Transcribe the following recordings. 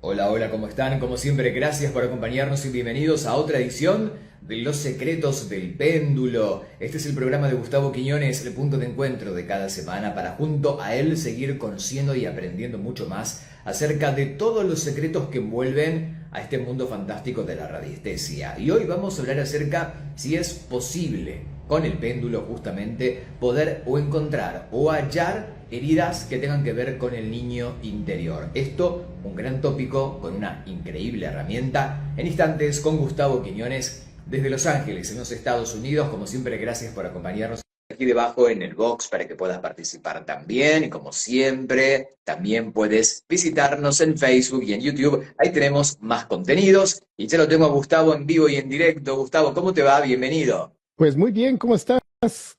Hola, hola, ¿cómo están? Como siempre, gracias por acompañarnos y bienvenidos a otra edición de Los Secretos del Péndulo. Este es el programa de Gustavo Quiñones, el punto de encuentro de cada semana para junto a él seguir conociendo y aprendiendo mucho más acerca de todos los secretos que envuelven a este mundo fantástico de la radiestesia. Y hoy vamos a hablar acerca si es posible con el péndulo justamente poder o encontrar o hallar heridas que tengan que ver con el niño interior. Esto, un gran tópico con una increíble herramienta. En instantes con Gustavo Quiñones desde Los Ángeles, en los Estados Unidos. Como siempre, gracias por acompañarnos aquí debajo en el box para que puedas participar también. Y como siempre, también puedes visitarnos en Facebook y en YouTube. Ahí tenemos más contenidos. Y ya lo tengo a Gustavo en vivo y en directo. Gustavo, ¿cómo te va? Bienvenido. Pues muy bien, ¿cómo estás?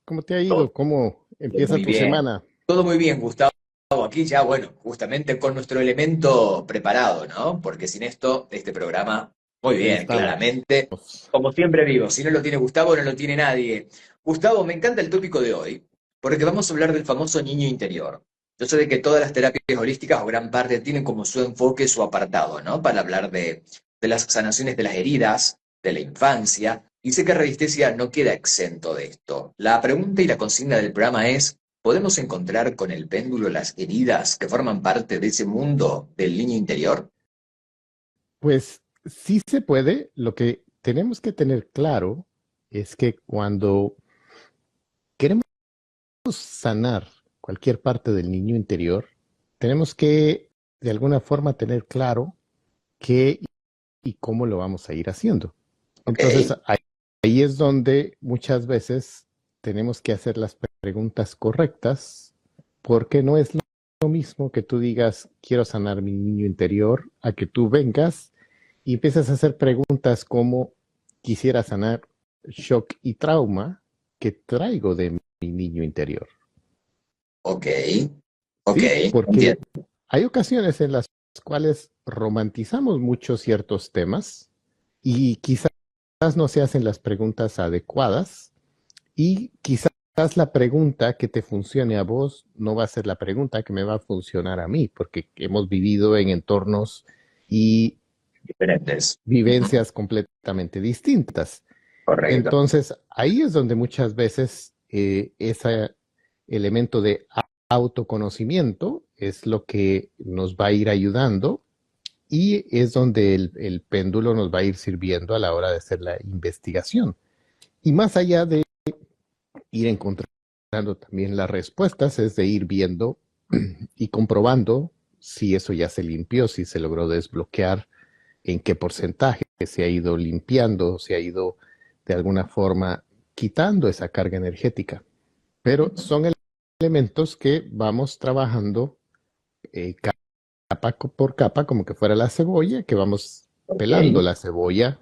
¿Cómo te ha Todo ido? ¿Cómo empieza muy tu bien. semana? Todo muy bien, Gustavo. Aquí ya, bueno, justamente con nuestro elemento preparado, ¿no? Porque sin esto, este programa, muy Ahí bien, estamos. claramente, como siempre digo, si no lo tiene Gustavo, no lo tiene nadie. Gustavo, me encanta el tópico de hoy, porque vamos a hablar del famoso niño interior. Yo sé de que todas las terapias holísticas, o gran parte, tienen como su enfoque, su apartado, ¿no? Para hablar de las sanaciones de las heridas, de la infancia, y sé que Radiestesia no queda exento de esto. La pregunta y la consigna del programa es: ¿podemos encontrar con el péndulo las heridas que forman parte de ese mundo del niño interior? Pues sí se puede. Lo que tenemos que tener claro es que cuando queremos sanar cualquier parte del niño interior, tenemos que de alguna forma tener claro qué y cómo lo vamos a ir haciendo. Ok, Entonces ahí es donde muchas veces tenemos que hacer las preguntas correctas, porque no es lo mismo que tú digas, quiero sanar mi niño interior, a que tú vengas y empiezas a hacer preguntas como, quisiera sanar shock y trauma que traigo de mi niño interior. ok, ok, ¿Sí? Porque entiendo. hay ocasiones en las cuales romantizamos mucho ciertos temas y quizás no se hacen las preguntas adecuadas y quizás la pregunta que te funcione a vos no va a ser la pregunta que me va a funcionar a mí, porque hemos vivido en entornos y Diferentes. Ujú. vivencias completamente distintas. Correcto. Entonces, ahí es donde muchas veces ese elemento de autoconocimiento es lo que nos va a ir ayudando y es donde el péndulo nos va a ir sirviendo a la hora de hacer la investigación. Y más allá de ir encontrando también las respuestas, es de ir viendo y comprobando si eso ya se limpió, si se logró desbloquear, en qué porcentaje se ha ido limpiando, se ha ido de alguna forma quitando esa carga energética. Pero son elementos que vamos trabajando capa por capa, como que fuera la cebolla, que vamos Ok, pelando la cebolla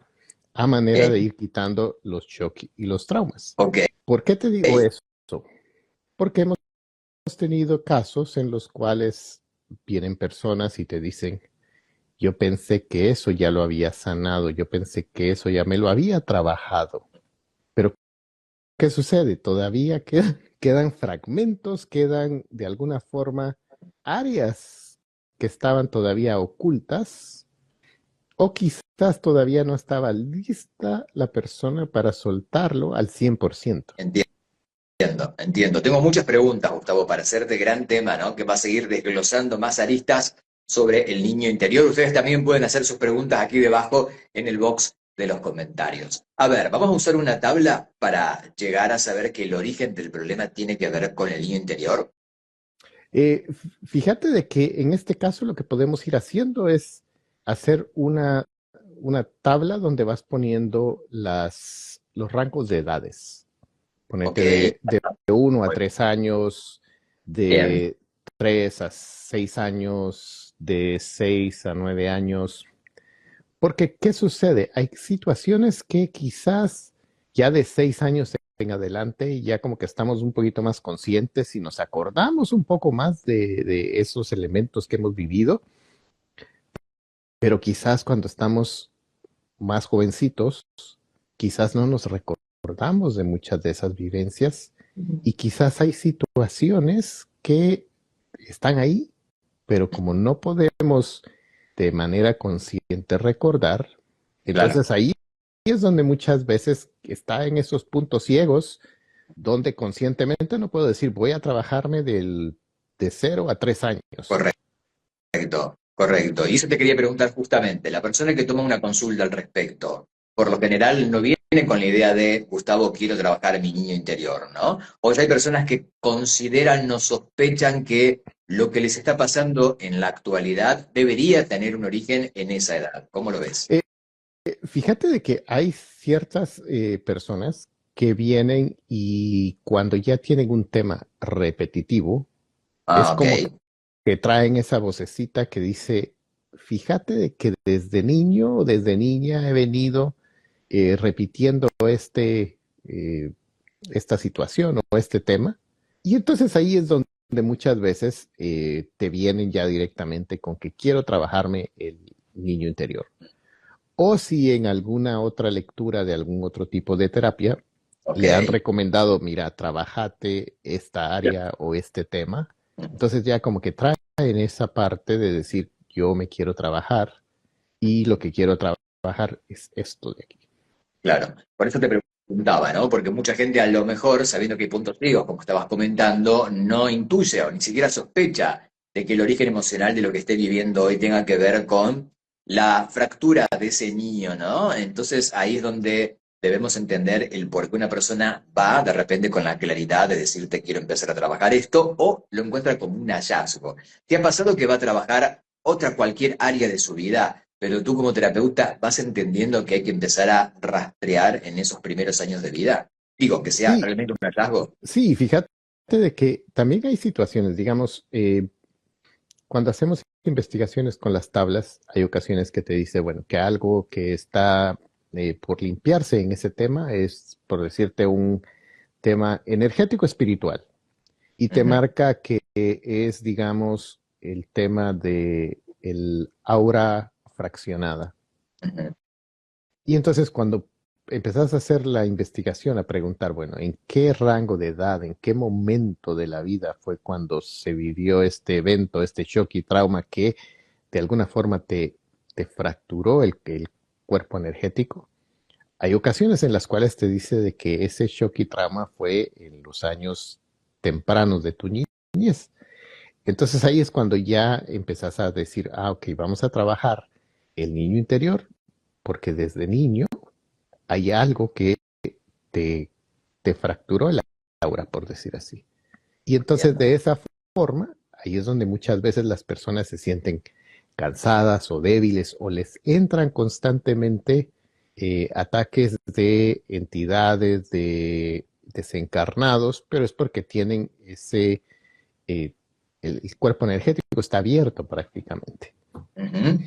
a manera de ok, ir quitando los shocks y los traumas. ok. ¿Por qué te digo eso? Porque hemos tenido casos en los cuales vienen personas y te dicen, yo pensé que eso ya lo había sanado, yo pensé que eso ya me lo había trabajado. Pero ¿qué sucede? Todavía quedan fragmentos, quedan de alguna forma áreas que estaban todavía ocultas o quizás todavía no estaba lista la persona para soltarlo al 100%. Entiendo, entiendo. Tengo muchas preguntas, Gustavo, para hacerte gran tema, ¿no? Que va a seguir desglosando más aristas sobre el niño interior. Ustedes también pueden hacer sus preguntas aquí debajo en el box de los comentarios. A ver, vamos a usar una tabla para llegar a saber que el origen del problema tiene que ver con el niño interior. Fíjate de que en este caso lo que podemos ir haciendo es hacer una tabla donde vas poniendo los rangos de edades. Ok, Ponete de 1 a muy 3 años, bien. de 3 a 6 años, de 6 a 9 años. Porque, ¿qué sucede? Hay situaciones que quizás ya de 6 años en adelante, ya como que estamos un poquito más conscientes y nos acordamos un poco más de esos elementos que hemos vivido, pero quizás cuando estamos más jovencitos, quizás no nos recordamos de muchas de esas vivencias y quizás hay situaciones que están ahí, pero como no podemos de manera consciente recordar. Claro, Entonces ahí es donde muchas veces está en esos puntos ciegos, donde conscientemente no puedo decir voy a trabajarme de 0 a 3 años. correcto, correcto. Y eso te quería preguntar justamente, la persona que toma una consulta al respecto, por lo general no viene con la idea de, Gustavo, quiero trabajar mi niño interior, ¿no? O ya hay personas que consideran o sospechan que lo que les está pasando en la actualidad debería tener un origen en esa edad. ¿Cómo lo ves? Eh, Fíjate de que hay ciertas personas que vienen y cuando ya tienen un tema repetitivo, es Ah, ok. como que traen esa vocecita que dice, fíjate de que desde niño o desde niña he venido repitiendo eh, esta situación o este tema. Y entonces ahí es donde muchas veces te vienen ya directamente con que quiero trabajarme el niño interior. O si en alguna otra lectura de algún otro tipo de terapia Ok. le han recomendado, mira, trabajate esta área o este tema, entonces ya como que traen esa parte de decir, yo me quiero trabajar y lo que quiero trabajar es esto de aquí. Claro, por eso te preguntaba, ¿no? Porque mucha gente a lo mejor, sabiendo que hay puntos ciegos, como estabas comentando, no intuye o ni siquiera sospecha de que el origen emocional de lo que esté viviendo hoy tenga que ver con la fractura de ese niño, ¿no? Entonces ahí es donde debemos entender el por qué una persona va de repente con la claridad de decirte quiero empezar a trabajar esto o lo encuentra como un hallazgo. ¿Te ha pasado que va a trabajar otra cualquier área de su vida? Pero tú como terapeuta vas entendiendo que hay que empezar a rastrear en esos primeros años de vida. Digo, que sea Sí, realmente un hallazgo. sí, fíjate de que también hay situaciones, digamos, cuando hacemos investigaciones con las tablas, hay ocasiones que te dice, bueno, que algo que está por limpiarse en ese tema es, por decirte, un tema energético espiritual. Y te Ujú, marca que es, digamos, el tema de el aura fraccionada. ujú. Y entonces cuando empezás a hacer la investigación, a preguntar, bueno, ¿en qué rango de edad, en qué momento de la vida fue cuando se vivió este evento, este shock y trauma que de alguna forma te fracturó el cuerpo energético? Hay ocasiones en las cuales te dice de que ese shock y trauma fue en los años tempranos de tu niñez. Entonces ahí es cuando ya empezás a decir, ah, ok, vamos a trabajar el niño interior, porque desde niño hay algo que te, te fracturó el aura, por decir así. Y entonces Entiendo. de esa forma, ahí es donde muchas veces las personas se sienten cansadas o débiles o les entran constantemente ataques de entidades, de desencarnados, pero es porque tienen eh, el cuerpo energético está abierto prácticamente. Ujú.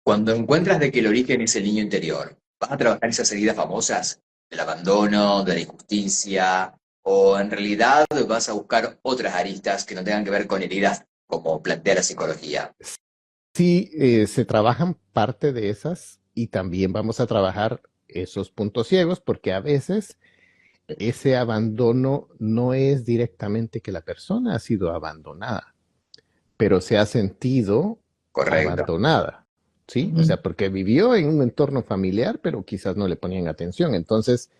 Cuando encuentras de que el origen es el niño interior, ¿vas a trabajar esas heridas famosas del abandono, de la injusticia, o en realidad vas a buscar otras aristas que no tengan que ver con heridas como plantea la psicología? Sí, se trabajan parte de esas y también vamos a trabajar esos puntos ciegos porque a veces ese abandono no es directamente que la persona ha sido abandonada, pero se ha sentido Correcto. abandonada, ¿sí? O Ujú, sea, porque vivió en un entorno familiar, pero quizás no le ponían atención. Entonces,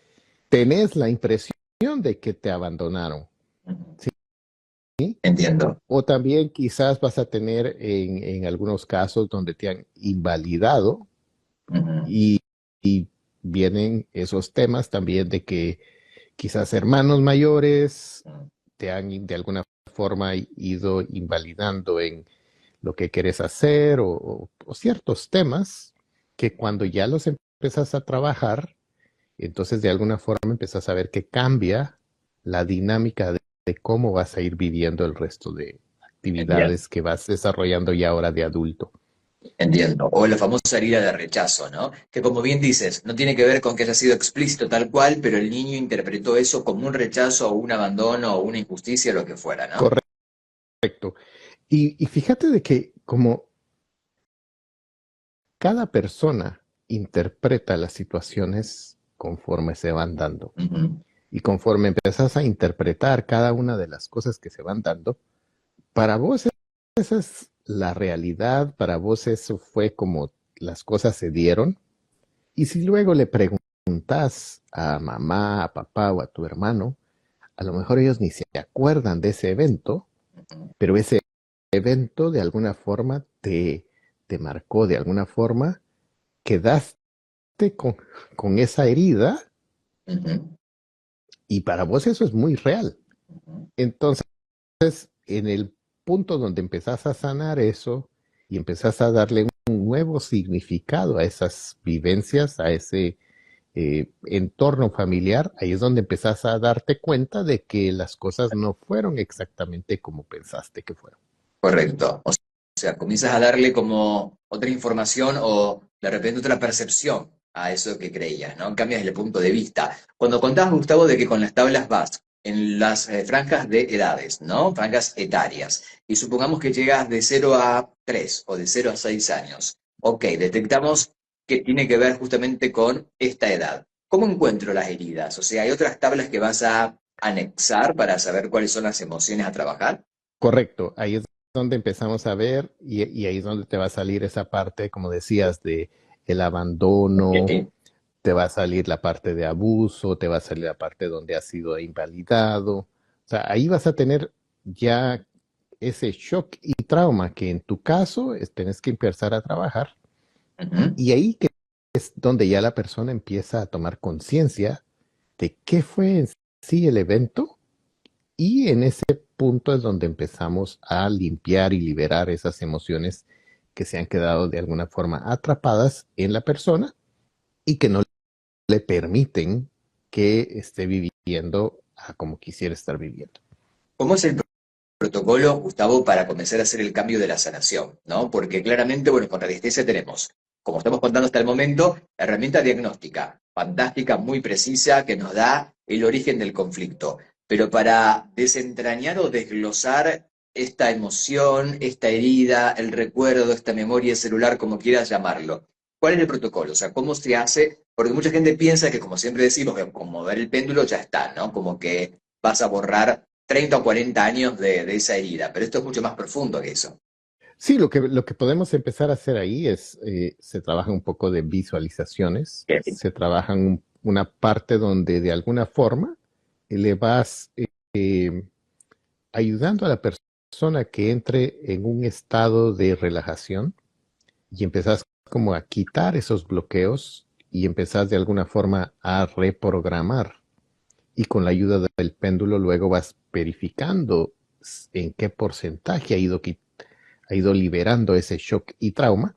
tenés la impresión de que te abandonaron, ujú. ¿sí? Entiendo. O también quizás vas a tener en algunos casos donde te han invalidado Ujú. y, y vienen esos temas también de que quizás hermanos mayores te han de alguna forma ido invalidando en lo que quieres hacer o ciertos temas que cuando ya los empezás a trabajar, entonces de alguna forma empezás a ver que cambia la dinámica de cómo vas a ir viviendo el resto de Entiendo. actividades que vas desarrollando ya ahora de adulto. Entiendo. O la famosa herida de rechazo, ¿no? Que como bien dices, no tiene que ver con que haya sido explícito tal cual, pero el niño interpretó eso como un rechazo o un abandono o una injusticia, lo que fuera, ¿no? Correcto. Y fíjate de que como cada persona interpreta las situaciones conforme se van dando. Ujú. Y conforme empezás a interpretar cada una de las cosas que se van dando, para vos esas la realidad, para vos eso fue como las cosas se dieron. Y si luego le preguntas a mamá, a papá o a tu hermano, a lo mejor ellos ni se acuerdan de ese evento, pero ese evento de alguna forma te marcó, de alguna forma quedaste con esa herida Ujú, y para vos eso es muy real. ujú. Entonces, en el punto donde empezás a sanar eso y empezás a darle un nuevo significado a esas vivencias, a ese entorno familiar, ahí es donde empezás a darte cuenta de que las cosas no fueron exactamente como pensaste que fueron. Correcto. O sea, comienzas a darle como otra información o de repente otra percepción a eso que creías, ¿no? Cambias el punto de vista. Cuando contabas, Gustavo, de que con las tablas vas en las franjas de edades, ¿no? Franjas etarias. Y supongamos que llegas de 0 a 3 o de 0 a 6 años. Ok, detectamos que tiene que ver justamente con esta edad. ¿Cómo encuentro las heridas? O sea, ¿hay otras tablas que vas a anexar para saber cuáles son las emociones a trabajar? Correcto, ahí es donde empezamos a ver y ahí es donde te va a salir esa parte, como decías, de el abandono, Ok. te va a salir la parte de abuso, te va a salir la parte donde has sido invalidado. O sea, ahí vas a tener ya ese shock y trauma que en tu caso tenés que empezar a trabajar. Ujú. Y ahí que es donde ya la persona empieza a tomar conciencia de qué fue en sí el evento y en ese punto es donde empezamos a limpiar y liberar esas emociones que se han quedado de alguna forma atrapadas en la persona y que no le permiten que esté viviendo como quisiera estar viviendo. ¿Cómo es el protocolo, Gustavo, para comenzar a hacer el cambio de la sanación? ¿No? Porque claramente, bueno, con radiestesia tenemos, como estamos contando hasta el momento, la herramienta diagnóstica, fantástica, muy precisa, que nos da el origen del conflicto. Pero para desentrañar o desglosar esta emoción, esta herida, el recuerdo, esta memoria celular, como quieras llamarlo, ¿cuál es el protocolo? O sea, ¿cómo se hace? Porque mucha gente piensa que, como siempre decimos, que con mover el péndulo ya está, ¿no? Como que vas a borrar 30 o 40 años de esa herida, pero esto es mucho más profundo que eso. Sí, lo que podemos empezar a hacer ahí es, se trabaja un poco de visualizaciones, Ok. se trabaja una parte donde de alguna forma le vas ayudando a la persona que entre en un estado de relajación y empezás como a quitar esos bloqueos y empezás de alguna forma a reprogramar. Y con la ayuda del péndulo luego vas verificando en qué porcentaje ha ido liberando ese shock y trauma.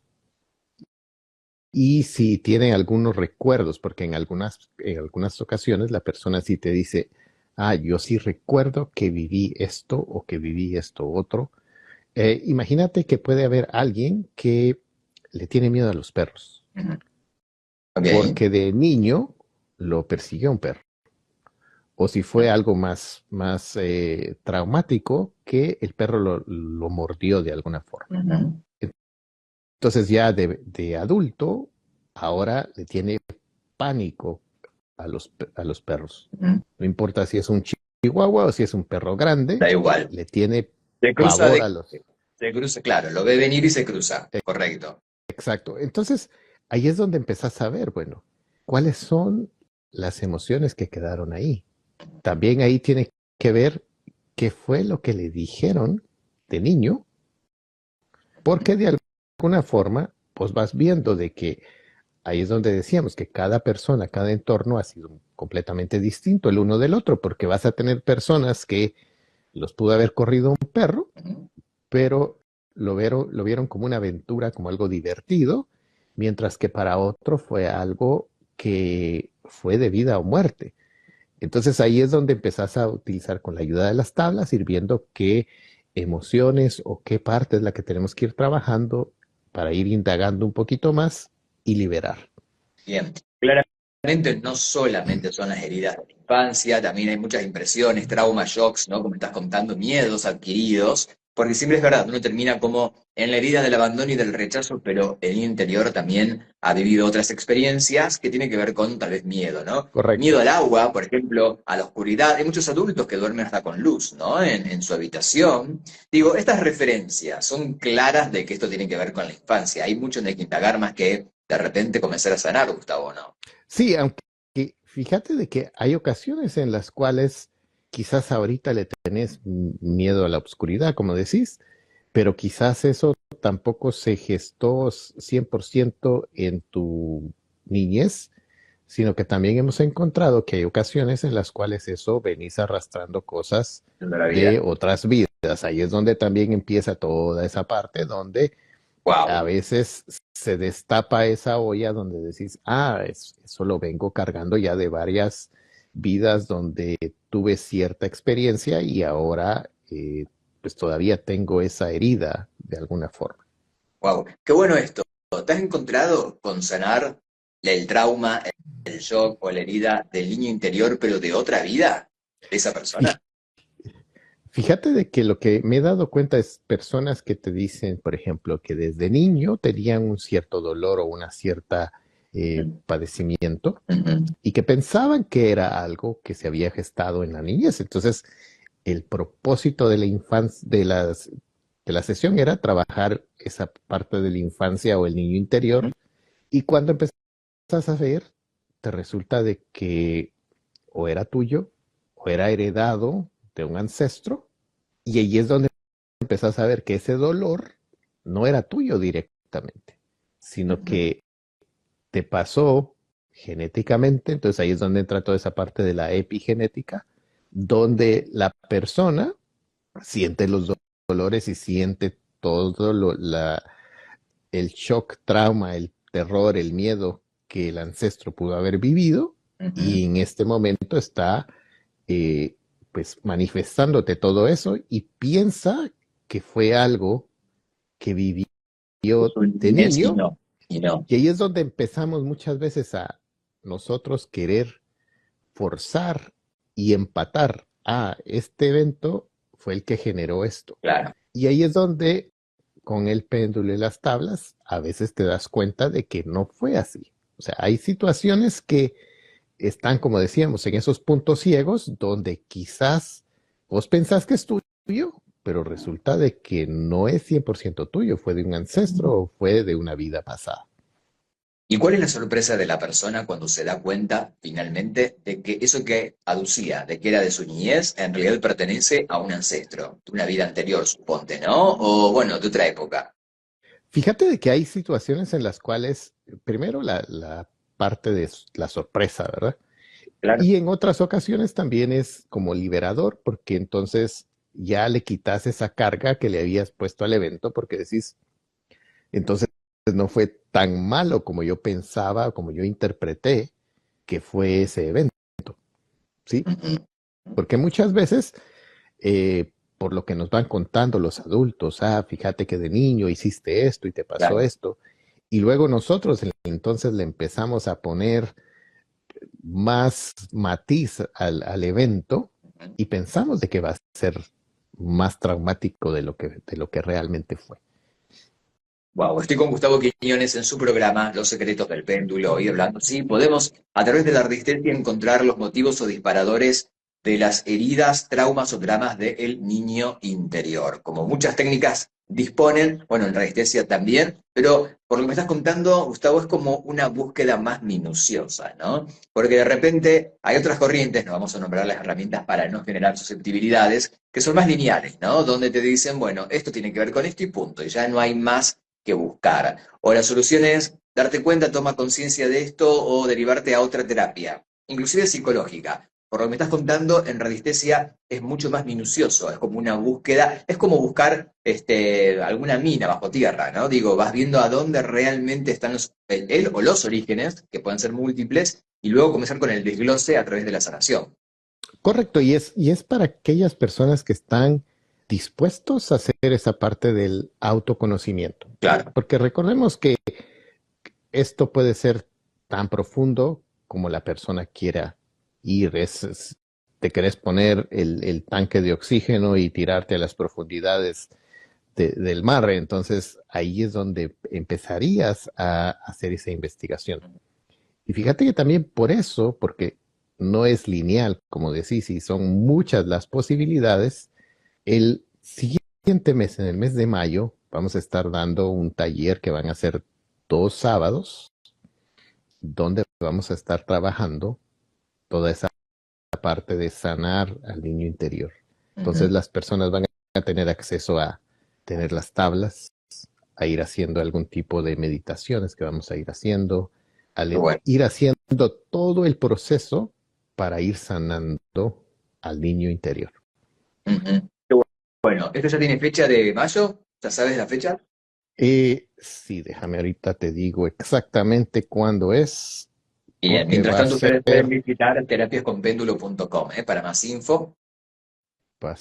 Y si tiene algunos recuerdos, porque en algunas ocasiones la persona sí te dice, ah, yo sí recuerdo que viví esto o que viví esto otro. Imagínate que puede haber alguien que le tiene miedo a los perros, Ujú. Ok. porque de niño lo persiguió un perro. O si fue algo más traumático, que el perro lo mordió de alguna forma. Ujú. Entonces ya de adulto, ahora le tiene pánico a los perros. Ujú. No importa si es un chihuahua o si es un perro grande, Da igual. le tiene Se cruza pavor de... a los... Se cruza, claro, lo ve venir y se cruza. Correcto. Exacto. Entonces, ahí es donde empezás a ver, bueno, cuáles son las emociones que quedaron ahí. También ahí tiene que ver qué fue lo que le dijeron de niño, porque de alguna forma, pues vas viendo de que ahí es donde decíamos que cada persona, cada entorno ha sido completamente distinto el uno del otro, porque vas a tener personas que los pudo haber corrido un perro, Ujú. pero lo vieron como una aventura, como algo divertido, mientras que para otro fue algo que fue de vida o muerte. Entonces ahí es donde empezás a utilizar con la ayuda de las tablas, ir viendo qué emociones o qué parte es la que tenemos que ir trabajando para ir indagando un poquito más y liberar. Bien. Claramente no solamente son las heridas de la infancia, también hay muchas impresiones, traumas, shocks, ¿no? Como estás contando, miedos adquiridos Porque siempre es verdad, uno termina como en la herida del abandono y del rechazo, pero el niño interior también ha vivido otras experiencias que tienen que ver con tal vez miedo, ¿no? Miedo Correcto. al agua, por ejemplo, a la oscuridad. Hay muchos adultos que duermen hasta con luz, ¿no? En su habitación. Digo, estas referencias son claras de que esto tiene que ver con la infancia. Hay mucho en el que indagar más que de repente comenzar a sanar, Gustavo, ¿no? Sí, aunque fíjate de que hay ocasiones en las cuales quizás ahorita le tenés miedo a la oscuridad, como decís, pero quizás eso tampoco se gestó 100% en tu niñez, sino que también hemos encontrado que hay ocasiones en las cuales eso venís arrastrando cosas De la de vida. otras vidas. Ahí es donde también empieza toda esa parte donde a Wow. veces se destapa esa olla donde decís, eso lo vengo cargando ya de varias vidas donde tuve cierta experiencia y ahora pues todavía tengo esa herida de alguna forma. Wow. Qué bueno esto. ¿Te has encontrado con sanar el trauma, el shock o la herida del niño interior, pero de otra vida de esa persona? Fíjate de que lo que me he dado cuenta es personas que te dicen, por ejemplo, que desde niño tenían un cierto dolor o una cierta Ujú, padecimiento ujú. y que pensaban que era algo que se había gestado en la niñez. Entonces, el propósito de la infancia, de la sesión era trabajar esa parte de la infancia o el niño interior. Y cuando empezás a ver, te resulta de que o era tuyo o era heredado de un ancestro. Y ahí es donde empezás a ver que ese dolor no era tuyo directamente, sino Ujú. que te pasó genéticamente. Entonces ahí es donde entra toda esa parte de la epigenética, donde la persona siente los dolores y siente todo el shock, trauma, el terror, el miedo que el ancestro pudo haber vivido Ujú. y en este momento está eh, pues manifestándote todo eso y piensa que fue algo que vivió Su de niñez y niño no, y no. y ahí es donde empezamos muchas veces a nosotros querer forzar y empatar. Este evento fue el que generó esto. Claro. Y ahí es donde, con el péndulo y las tablas, a veces te das cuenta de que no fue así. O sea, hay situaciones que están, como decíamos, en esos puntos ciegos donde quizás vos pensás que es tuyo, pero resulta de que no es 100% tuyo, fue de un ancestro o fue de una vida pasada. ¿Y cuál es la sorpresa de la persona cuando se da cuenta finalmente de que eso que aducía, de que era de su niñez, en realidad pertenece a un ancestro, de una vida anterior, suponte, ¿no? O bueno, de otra época. Fíjate de que hay situaciones en las cuales, primero la parte de la sorpresa, ¿verdad? Claro. Y en otras ocasiones también es como liberador, porque entonces ya le quitas esa carga que le habías puesto al evento, porque decís, entonces no fue tan malo como yo pensaba, como yo interpreté que fue ese evento, ¿sí? Ujú. Porque muchas veces, por lo que nos van contando los adultos, fíjate que de niño hiciste esto y te pasó Claro. esto, y luego nosotros entonces le empezamos a poner más matiz al evento y pensamos de que va a ser más traumático de lo que realmente fue. Wow, estoy con Gustavo Quiñones en su programa Los secretos del péndulo, hoy hablando. Sí, podemos a través de la resistencia encontrar los motivos o disparadores de las heridas, traumas o dramas del niño interior. Como muchas técnicas disponen, bueno, en resistencia también, pero por lo que me estás contando, Gustavo, es como una búsqueda más minuciosa, ¿no? Porque de repente hay otras corrientes, no vamos a nombrar las herramientas para no generar susceptibilidades, que son más lineales, ¿no? Donde te dicen, bueno, esto tiene que ver con esto y punto, y ya no hay más que buscar. O la solución es darte cuenta, toma conciencia de esto o derivarte a otra terapia, inclusive psicológica. Por lo que me estás contando, en radiestesia es mucho más minucioso, es como una búsqueda, es como buscar alguna mina bajo tierra, ¿no? Digo, vas viendo a dónde realmente están el o los orígenes, que pueden ser múltiples, y luego comenzar con el desglose a través de la sanación. Correcto, y es para aquellas personas que están dispuestos a hacer esa parte del autoconocimiento. Claro. Porque recordemos que esto puede ser tan profundo como la persona quiera ir. Te querés poner el tanque de oxígeno y tirarte a las profundidades del mar. Entonces ahí es donde empezarías a hacer esa investigación. Y fíjate que también por eso, porque no es lineal, como decís, y son muchas las posibilidades, el siguiente mes, en el mes de mayo, vamos a estar dando un taller que van a ser 2 sábados, donde vamos a estar trabajando toda esa parte de sanar al niño interior. Entonces las personas van a tener acceso a tener las tablas, a ir haciendo algún tipo de meditaciones que vamos a ir haciendo, a Bueno. ir haciendo todo el proceso para ir sanando al niño interior. Qué bueno, ¿esto ya tiene fecha de mayo? ¿Ya sabes la fecha? Sí, déjame ahorita te digo exactamente cuándo es, Bien, porque mientras va a tanto ser, ustedes pueden visitar terapiasconpéndulo.com para más info va a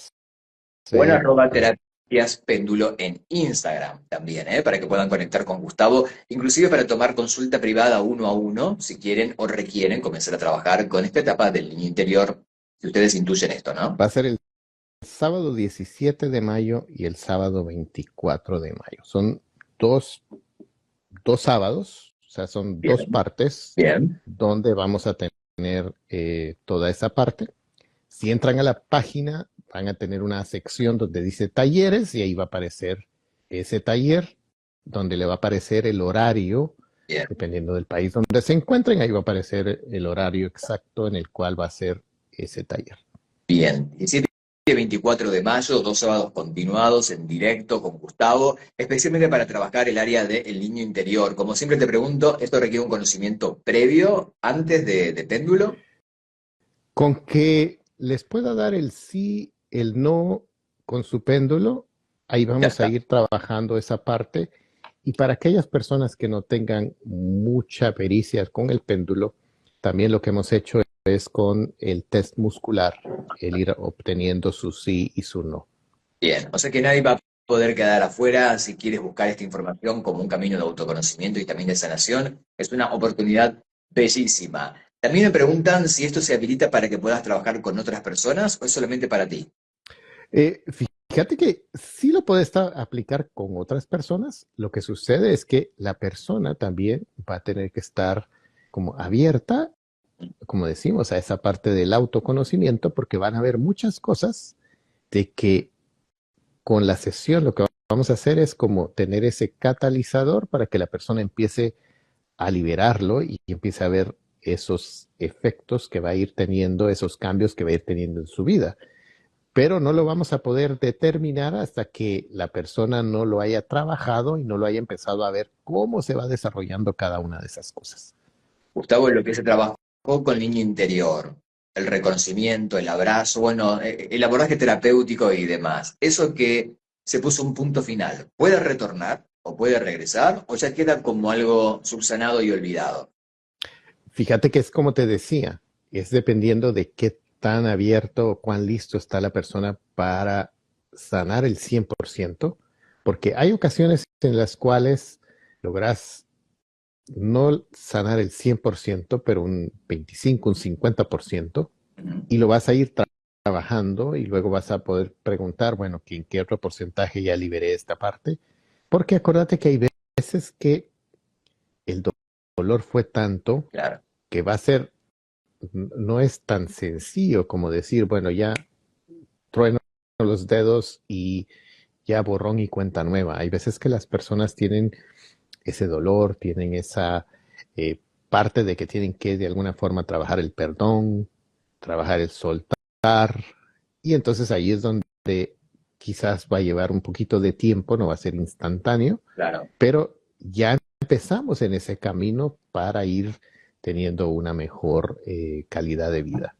o en ser, @terapiaspéndulo en Instagram también, para que puedan conectar con Gustavo, inclusive para tomar consulta privada uno a uno, si quieren o requieren comenzar a trabajar con esta etapa del niño interior, si ustedes intuyen esto, ¿no? va a ser el sábado 17 de mayo y el sábado 24 de mayo. Son dos, dos sábados, o sea, son dos Bien, partes bien, donde vamos a tener toda esa parte. Si entran a la página, van a tener una sección donde dice talleres y ahí va a aparecer ese taller, donde le va a aparecer el horario, bien. dependiendo del país donde se encuentren, ahí va a aparecer el horario exacto en el cual va a ser ese taller. Bien, 17 y 24 de mayo, 2 sábados continuados en directo con Gustavo, especialmente para trabajar el área del niño interior. Como siempre te pregunto, ¿esto requiere un conocimiento previo antes de péndulo? Con que les pueda dar el sí, el no con su péndulo, ahí Ya vamos a está. ir trabajando esa parte. Y para aquellas personas que no tengan mucha pericia con el péndulo, también lo que hemos hecho es con el test muscular, el ir obteniendo su sí y su no. Bien, o sea que nadie va a poder quedar afuera si quieres buscar esta información como un camino de autoconocimiento y también de sanación. Es una oportunidad bellísima. También me preguntan si esto se habilita para que puedas trabajar con otras personas o es solamente para ti. Fíjate que sí lo puedes aplicar con otras personas. Lo que sucede es que la persona también va a tener que estar como abierta, como decimos, a esa parte del autoconocimiento, porque van a haber muchas cosas de que con la sesión lo que vamos a hacer es como tener ese catalizador para que la persona empiece a liberarlo y empiece a ver esos efectos que va a ir teniendo, esos cambios que va a ir teniendo en su vida. Pero no lo vamos a poder determinar hasta que la persona no lo haya trabajado y no lo haya empezado a ver cómo se va desarrollando cada una de esas cosas. Gustavo, lo que se trabajó con el niño interior, el reconocimiento, el abrazo, bueno, el abordaje terapéutico y demás, eso que se puso un punto final, ¿puede retornar o puede regresar o ya queda como algo subsanado y olvidado? Fíjate que es como te decía, es dependiendo de qué tan abierto o cuán listo está la persona para sanar el 100%, porque hay ocasiones en las cuales logras no sanar el 100%, pero un 25, un 50%, Ujú. y lo vas a ir trabajando y luego vas a poder preguntar, bueno, ¿en qué otro porcentaje ya liberé esta parte? Porque acuérdate que hay veces que el dolor fue tanto Claro, que va a ser, no es tan sencillo como decir, bueno, ya trueno los dedos y ya borrón y cuenta nueva. Hay veces que las personas tienen ese dolor, tienen esa parte de que tienen que de alguna forma trabajar el perdón, trabajar el soltar, y entonces ahí es donde quizás va a llevar un poquito de tiempo, no va a ser instantáneo, claro. pero ya empezamos en ese camino para ir teniendo una mejor calidad de vida.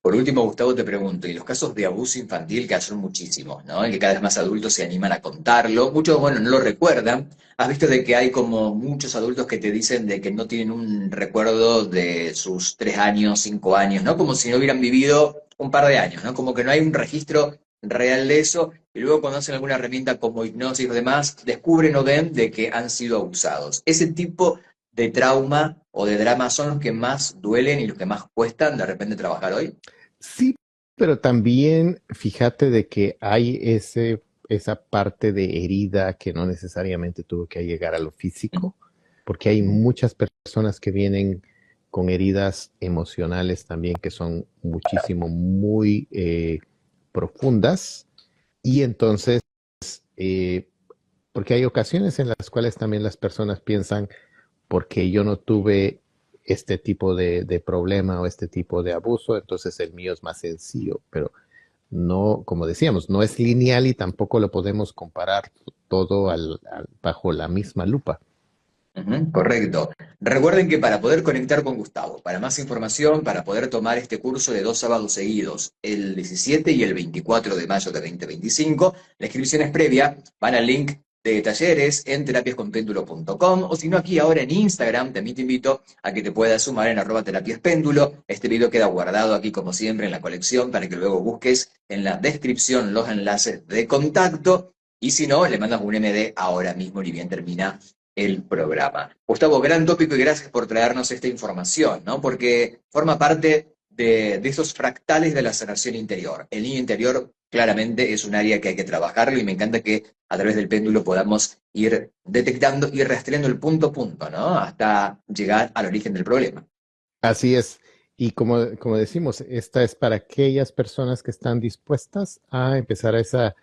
Por último, Gustavo, te pregunto, y los casos de abuso infantil, que son muchísimos, ¿no? Y que cada vez más adultos se animan a contarlo. Muchos, bueno, no lo recuerdan. Has visto de que hay como muchos adultos que te dicen de que no tienen un recuerdo de sus 3 años, 5 años, ¿no? Como si no hubieran vivido un par de años, ¿no? Como que no hay un registro real de eso. Y luego cuando hacen alguna herramienta como hipnosis o demás, descubren o ven de que han sido abusados. Ese tipo de trauma o de drama son los que más duelen y los que más cuestan de repente trabajar hoy. Sí, pero también fíjate de que hay esa parte de herida que no necesariamente tuvo que llegar a lo físico, porque hay muchas personas que vienen con heridas emocionales también que son muchísimo, muy profundas. Y entonces, eh, porque hay ocasiones en las cuales también las personas piensan, porque yo no tuve este tipo de problema o este tipo de abuso, entonces el mío es más sencillo, pero no, como decíamos, no es lineal y tampoco lo podemos comparar todo bajo la misma lupa. Correcto. Recuerden que para poder conectar con Gustavo, para más información, para poder tomar este curso de 2 sábados seguidos, el 17 y el 24 de mayo de 2025, la inscripción es previa, van al link de talleres en terapiasconpéndulo.com o si no aquí ahora en Instagram, también te invito a que te puedas sumar en @terapiaspéndulo. Este video queda guardado aquí como siempre en la colección para que luego busques en la descripción los enlaces de contacto y si no, le mandas un MD ahora mismo ni bien termina el programa. Gustavo, gran tópico y gracias por traernos esta información, ¿no? Porque forma parte de esos fractales de la sanación interior. El niño interior claramente es un área que hay que trabajarlo y me encanta que a través del péndulo podamos ir detectando y rastreando el punto a punto, ¿no? Hasta llegar al origen del problema. Así es. Y como decimos, esta es para aquellas personas que están dispuestas a empezar esa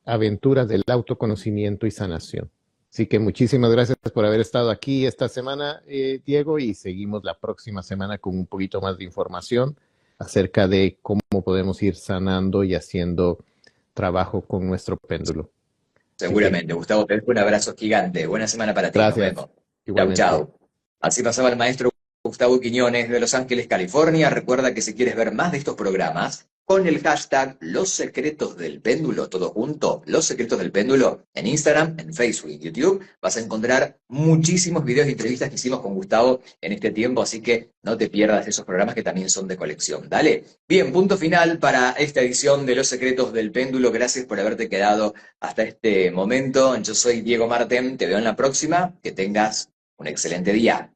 aventura del autoconocimiento y sanación. Así que muchísimas gracias por haber estado aquí esta semana, Diego, y seguimos la próxima semana con un poquito más de información acerca de cómo podemos ir sanando y haciendo trabajo con nuestro péndulo. Así que Seguramente, Gustavo, te dejo un abrazo gigante. Buena semana para ti, nos gracias, vemos. Chau, igualmente. chau. Así pasaba el maestro Gustavo Quiñones de Los Ángeles, California. Recuerda que si quieres ver más de estos programas, con el hashtag Los Secretos del Péndulo, todo junto, Los Secretos del Péndulo, en Instagram, en Facebook y en YouTube, vas a encontrar muchísimos videos y entrevistas que hicimos con Gustavo en este tiempo, así que no te pierdas esos programas que también son de colección. Dale. Bien, punto final para esta edición de Los Secretos del Péndulo. Gracias por haberte quedado hasta este momento. Yo soy Diego Marten, te veo en la próxima. Que tengas un excelente día.